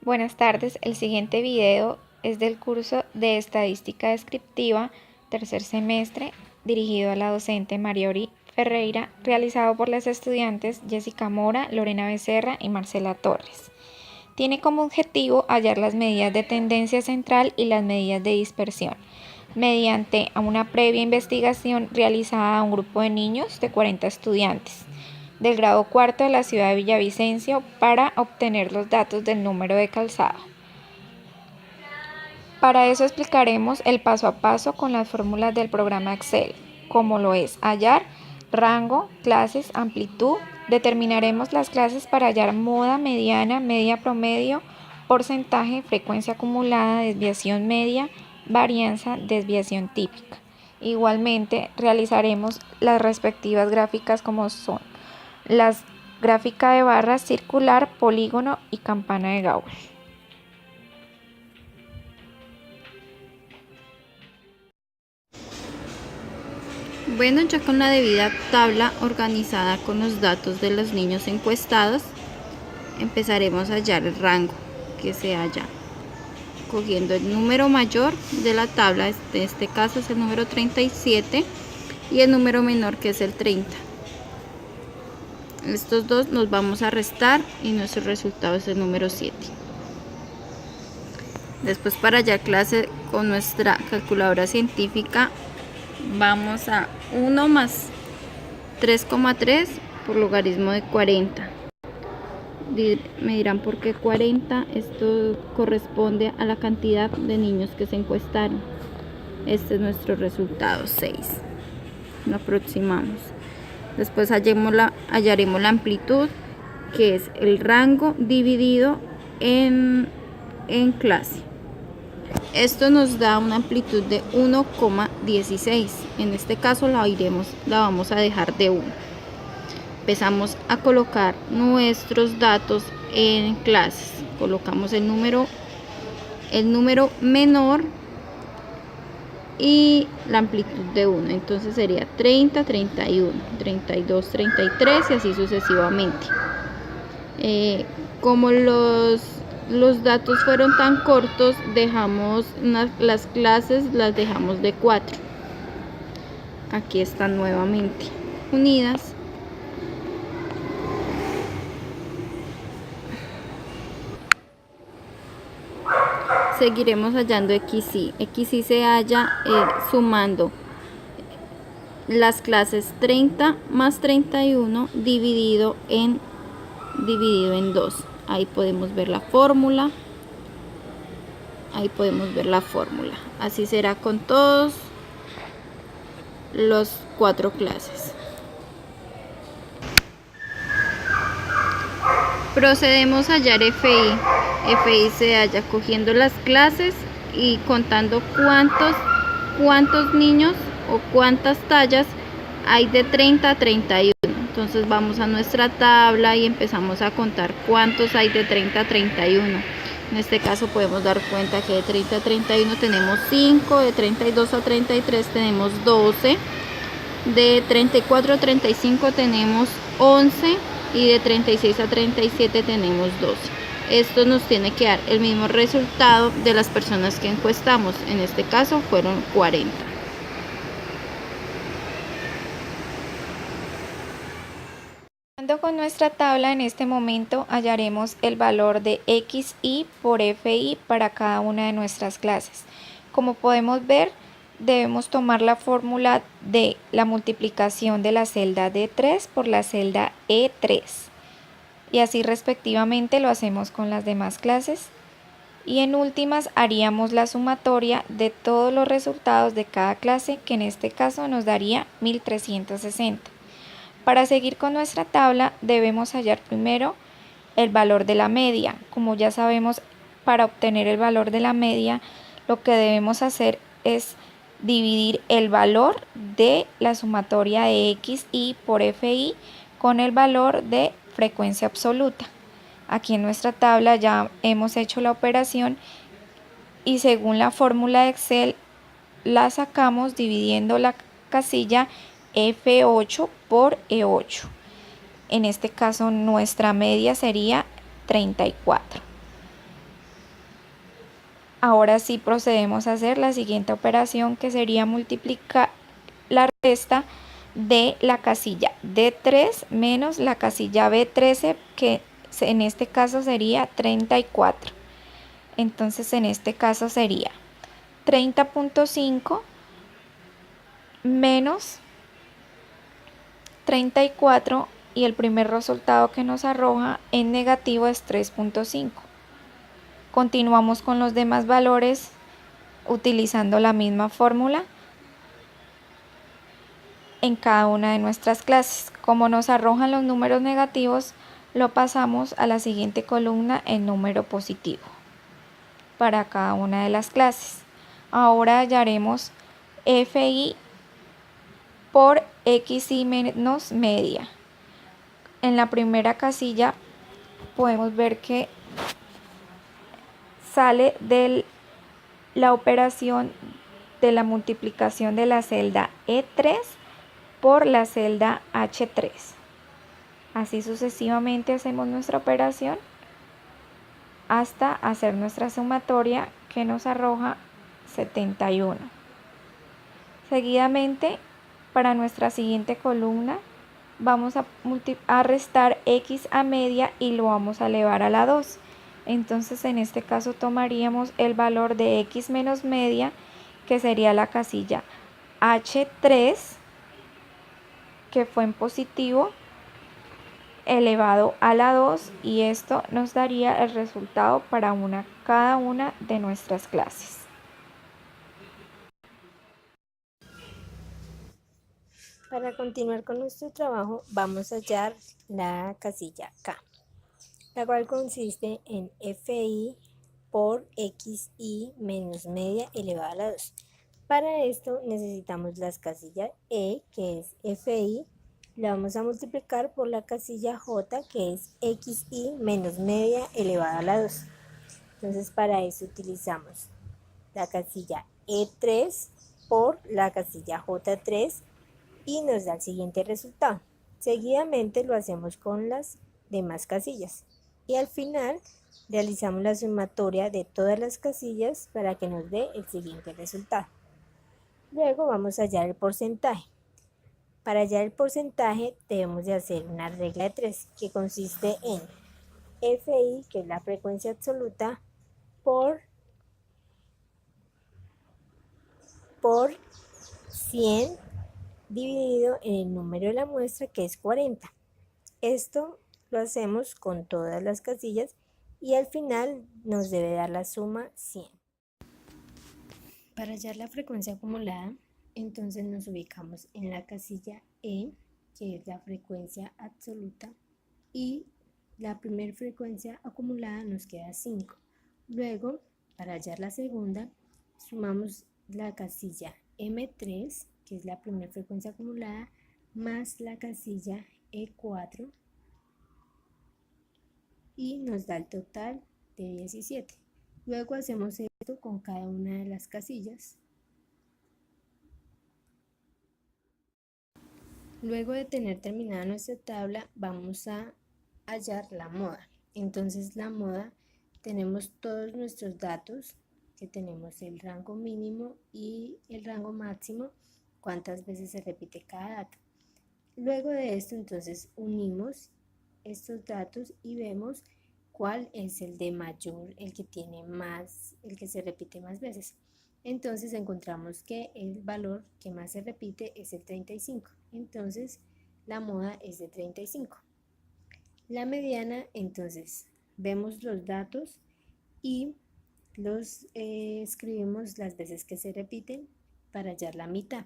Buenas tardes, el siguiente video es del curso de Estadística Descriptiva, tercer semestre, dirigido a la docente Mariori Ferreira, realizado por las estudiantes Jessica Mora, Lorena Becerra y Marcela Torres. Tiene como objetivo hallar las medidas de tendencia central y las medidas de dispersión, mediante una previa investigación realizada a un grupo de niños de 40 estudiantes del grado cuarto de la ciudad de Villavicencio para obtener los datos del número de calzado. Para eso explicaremos el paso a paso con las fórmulas del programa Excel, como lo es hallar, rango, clases, amplitud. Determinaremos las clases para hallar moda, mediana, media promedio, porcentaje, frecuencia acumulada, desviación media, varianza, desviación típica. Igualmente realizaremos las respectivas gráficas como son las gráfica de barras, circular, polígono y campana de Gauss. Bueno, ya con la debida tabla organizada con los datos de los niños encuestados, empezaremos a hallar el rango que se halla. Cogiendo el número mayor de la tabla, en este caso es el número 37, y el número menor que es el 30. Estos dos nos vamos a restar y nuestro resultado es el número 7. Después, para hallar clase con nuestra calculadora científica, vamos a 1 más 3,3 por logaritmo de 40. Me dirán por qué 40. Esto corresponde a la cantidad de niños que se encuestaron. Este es nuestro resultado, 6. Lo aproximamos. Después hallaremos la amplitud, que es el rango dividido en clase. Esto nos da una amplitud de 1,16. En este caso la vamos a dejar de 1. Empezamos a colocar nuestros datos en clases. Colocamos el número menor y la amplitud de 1. Entonces sería 30, 31, 32, 33 y así sucesivamente. Como los datos fueron tan cortos, las clases las dejamos de 4. Aquí están nuevamente unidas. Seguiremos hallando XY. XY se halla sumando las clases 30 más 31 dividido en 2. Ahí podemos ver la fórmula. Así será con todos los 4 clases. Procedemos a hallar FI. FI se halla cogiendo las clases y contando cuántos niños o cuántas tallas hay de 30 a 31. Entonces vamos a nuestra tabla y empezamos a contar cuántos hay de 30 a 31. En este caso podemos dar cuenta que de 30 a 31 tenemos 5, de 32 a 33 tenemos 12, de 34 a 35 tenemos 11 y de 36 a 37 tenemos 12. Esto nos tiene que dar el mismo resultado de las personas que encuestamos. En este caso fueron 40. Con nuestra tabla, en este momento hallaremos el valor de XY por FI para cada una de nuestras clases. Como podemos ver, debemos tomar la fórmula de la multiplicación de la celda D3 por la celda E3. Y así respectivamente lo hacemos con las demás clases. Y en últimas haríamos la sumatoria de todos los resultados de cada clase, que en este caso nos daría 1360. Para seguir con nuestra tabla debemos hallar primero el valor de la media. Como ya sabemos, para obtener el valor de la media lo que debemos hacer es dividir el valor de la sumatoria de XY por FI con el valor de frecuencia absoluta. Aquí en nuestra tabla ya hemos hecho la operación y según la fórmula de Excel la sacamos dividiendo la casilla F8 por E8. En este caso nuestra media sería 34. Ahora sí procedemos a hacer la siguiente operación, que sería multiplicar la resta de la casilla D3 menos la casilla B13, que en este caso sería 34. Entonces en este caso sería 30.5 menos 34, y el primer resultado que nos arroja en negativo es 3.5. Continuamos con los demás valores utilizando la misma fórmula en cada una de nuestras clases. Como nos arrojan los números negativos, lo pasamos a la siguiente columna en número positivo para cada una de las clases. Ahora hallaremos FI por XI menos media. En la primera casilla podemos ver que sale de la operación de la multiplicación de la celda E3 por la celda H3. Así sucesivamente hacemos nuestra operación hasta hacer nuestra sumatoria, que nos arroja 71. Seguidamente, para nuestra siguiente columna, vamos a restar x a media y lo vamos a elevar a la 2. Entonces en este caso tomaríamos el valor de x menos media, que sería la casilla H3, que fue en positivo, elevado a la 2, y esto nos daría el resultado para cada una de nuestras clases. Para continuar con nuestro trabajo, vamos a hallar la casilla K, la cual consiste en FI por XI menos media elevada a la 2. Para esto necesitamos las casillas E, que es FI, la vamos a multiplicar por la casilla J, que es XI menos media elevada a la 2. Entonces para eso utilizamos la casilla E3 por la casilla J3 y nos da el siguiente resultado. Seguidamente lo hacemos con las demás casillas y al final realizamos la sumatoria de todas las casillas para que nos dé el siguiente resultado. Luego vamos a hallar el porcentaje. Para hallar el porcentaje debemos de hacer una regla de 3, que consiste en FI, que es la frecuencia absoluta, por 100 dividido en el número de la muestra, que es 40. Esto lo hacemos con todas las casillas y al final nos debe dar la suma 100. Para hallar la frecuencia acumulada, entonces nos ubicamos en la casilla E, que es la frecuencia absoluta, y la primera frecuencia acumulada nos queda 5. Luego, para hallar la segunda, sumamos la casilla M3, que es la primera frecuencia acumulada, más la casilla E4, y nos da el total de 17. Luego hacemos esto con cada una de las casillas. Luego de tener terminada nuestra tabla, vamos a hallar la moda. Entonces la moda, tenemos todos nuestros datos, que tenemos el rango mínimo y el rango máximo, cuántas veces se repite cada dato. Luego de esto, entonces unimos estos datos y vemos cuál es el de mayor, el que tiene más, el que se repite más veces. Entonces encontramos que el valor que más se repite es el 35. Entonces la moda es de 35. La mediana, entonces vemos los datos y los escribimos las veces que se repiten para hallar la mitad.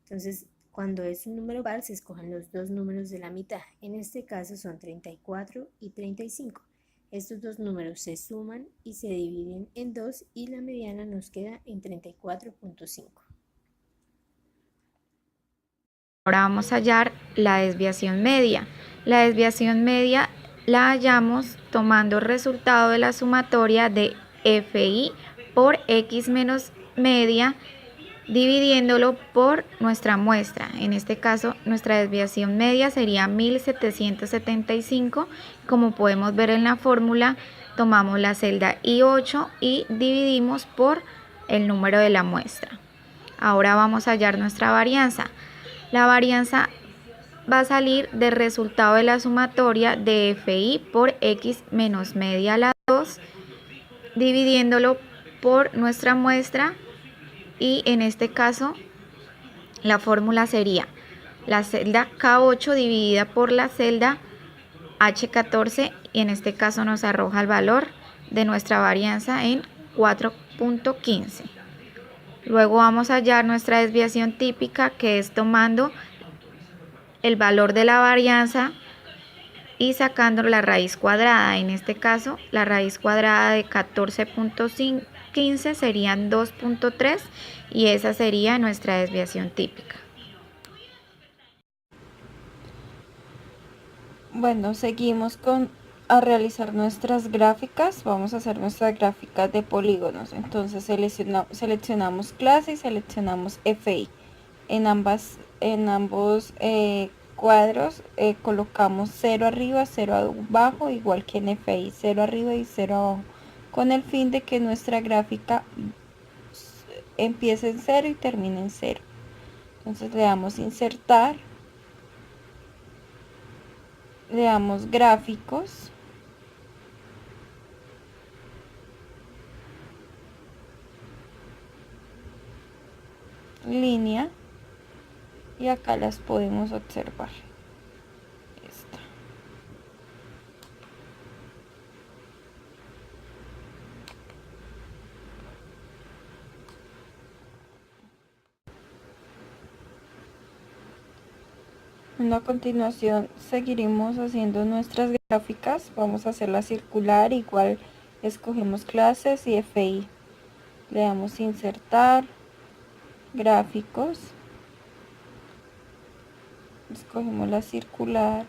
Entonces, cuando es un número par, se escogen los dos números de la mitad. En este caso son 34 y 35. Estos dos números se suman y se dividen en 2 y la mediana nos queda en 34.5. Ahora vamos a hallar la desviación media. La desviación media la hallamos tomando el resultado de la sumatoria de FI por X menos media, dividiéndolo por nuestra muestra. En este caso, nuestra desviación media sería 1775. Como podemos ver en la fórmula, tomamos la celda I8 y dividimos por el número de la muestra. Ahora vamos a hallar nuestra varianza. La varianza va a salir del resultado de la sumatoria de FI por X menos media a la 2, dividiéndolo por nuestra muestra, y en este caso la fórmula sería la celda K8 dividida por la celda H14, y en este caso nos arroja el valor de nuestra varianza en 4.15. Luego vamos a hallar nuestra desviación típica, que es tomando el valor de la varianza y sacando la raíz cuadrada. En este caso, la raíz cuadrada de 14.15 serían 2.3, y esa sería nuestra desviación típica. Bueno, seguimos a realizar nuestras gráficas. Vamos a hacer nuestras gráficas de polígonos. Entonces seleccionamos clase y seleccionamos FI. En ambos cuadros colocamos 0 arriba, 0 abajo, igual que en FI, 0 arriba y 0 abajo, con el fin de que nuestra gráfica empiece en 0 y termine en 0. Entonces le damos insertar, le damos gráficos, línea, y acá las podemos observar. Esta. A continuación seguiremos haciendo nuestras gráficas. Vamos a hacerla circular, igual escogemos clases y FI. Le damos insertar, gráficos, escogemos la circular,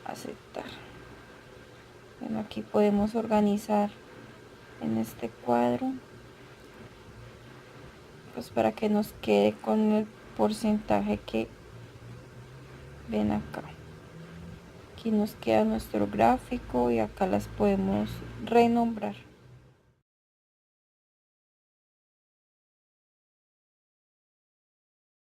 aceptar. Bueno, aquí podemos organizar en este cuadro, pues para que nos quede con el porcentaje que ven acá. Aquí nos queda nuestro gráfico y acá las podemos renombrar.